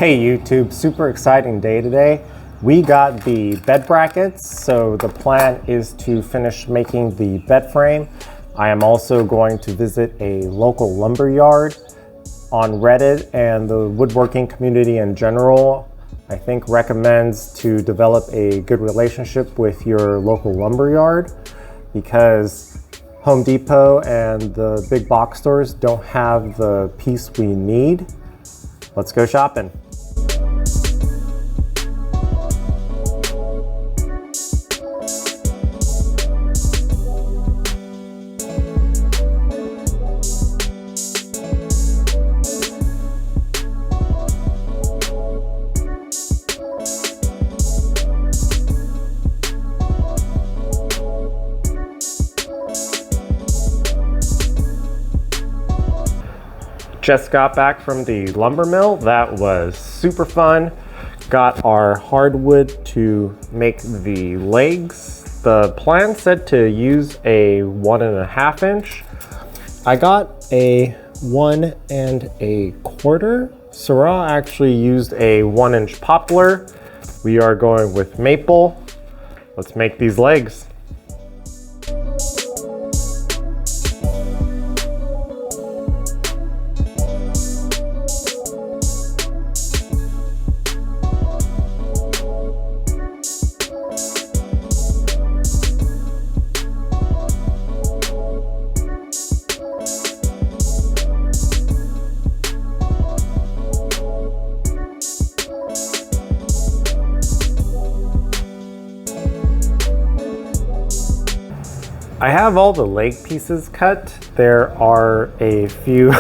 Hey YouTube, super exciting day today. We got the bed brackets, so the plan is to finish making the bed frame. I am also going to visit a local lumber yard. On Reddit and the woodworking community in general, I think recommends to develop a good relationship with your local lumber yard because Home Depot and the big box stores don't have the piece we need. Let's go shopping. Just got back from the lumber mill. That was super fun. Got our hardwood to make the legs. The plan said to use a 1.5 inch. I got a 1 1/4. Shara actually used a 1 inch poplar. We are going with maple. Let's make these legs. I have all the leg pieces cut. There are a few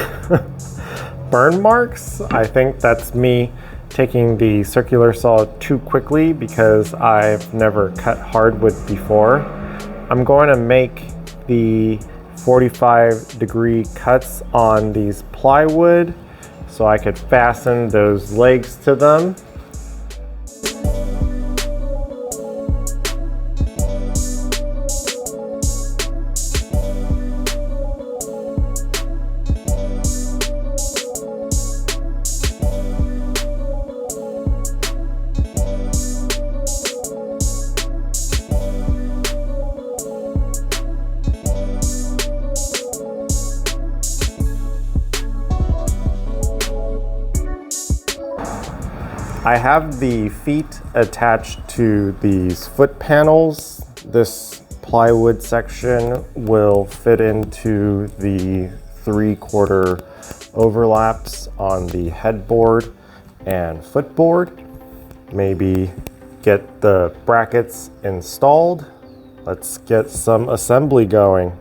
burn marks. I think that's me taking the circular saw too quickly because I've never cut hardwood before. I'm going to make the 45-degree cuts on these plywood so I could fasten those legs to them. I have the feet attached to these foot panels. This plywood section will fit into the 3/4 overlaps on the headboard and footboard. Maybe get the brackets installed. Let's get some assembly going.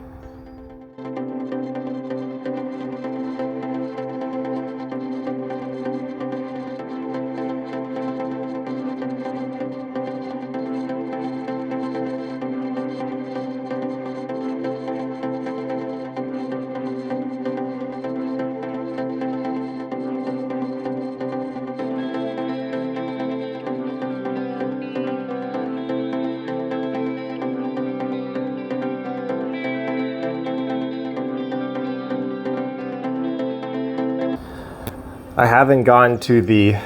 I haven't gone to the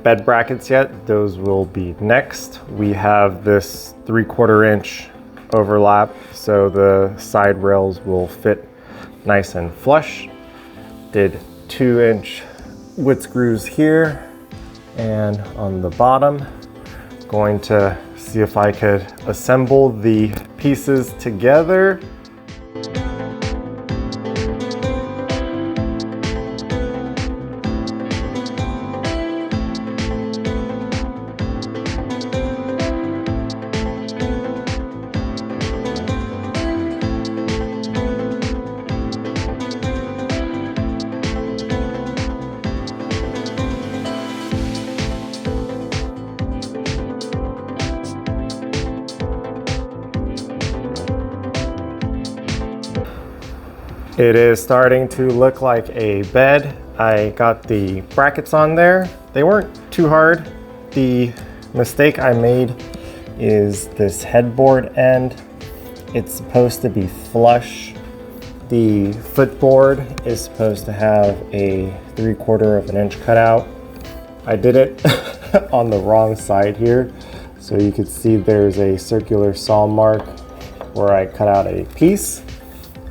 bed brackets yet. Those will be next. We have this 3/4 inch overlap so the side rails will fit nice and flush. Did 2-inch wood screws here and on the bottom. Going to see if I could assemble the pieces together. It is starting to look like a bed. I got the brackets on there. They weren't too hard. The mistake I made is this headboard end. It's supposed to be flush. The footboard is supposed to have a 3/4 of an inch cutout. I did it on the wrong side here. So you can see there's a circular saw mark where I cut out a piece,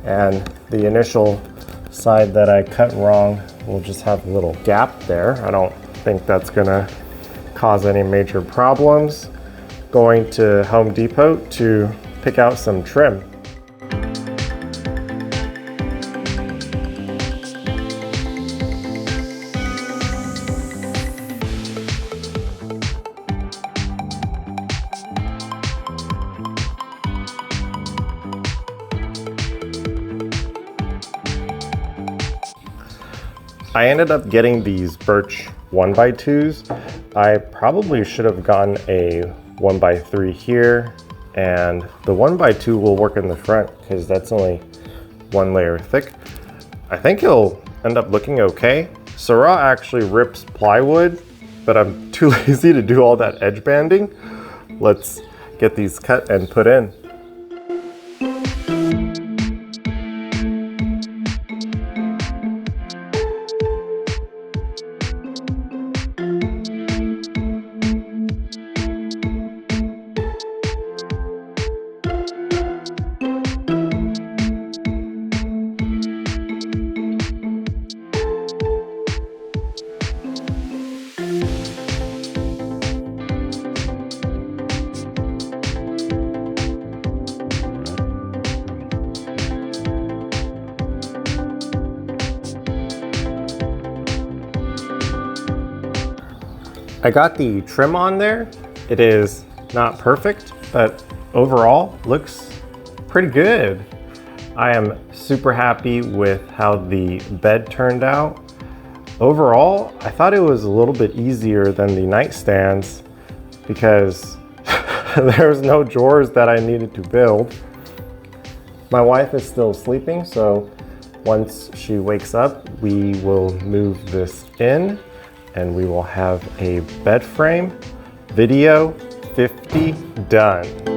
and the initial side that I cut wrong will just have a little gap there. I don't think that's gonna cause any major problems. Going to Home Depot to pick out some trim. I ended up getting these birch 1x2s. I probably should have gotten a 1x3 here, and the 1x2 will work in the front because that's only 1 layer thick. I think it'll end up looking okay. Shara actually rips plywood, but I'm too lazy to do all that edge banding. Let's get these cut and put in. I got the trim on there. It is not perfect, but overall looks pretty good. I am super happy with how the bed turned out. Overall, I thought it was a little bit easier than the nightstands because there's no drawers that I needed to build. My wife is still sleeping, so once she wakes up, we will move this in and we will have a bed frame. Video 50 done.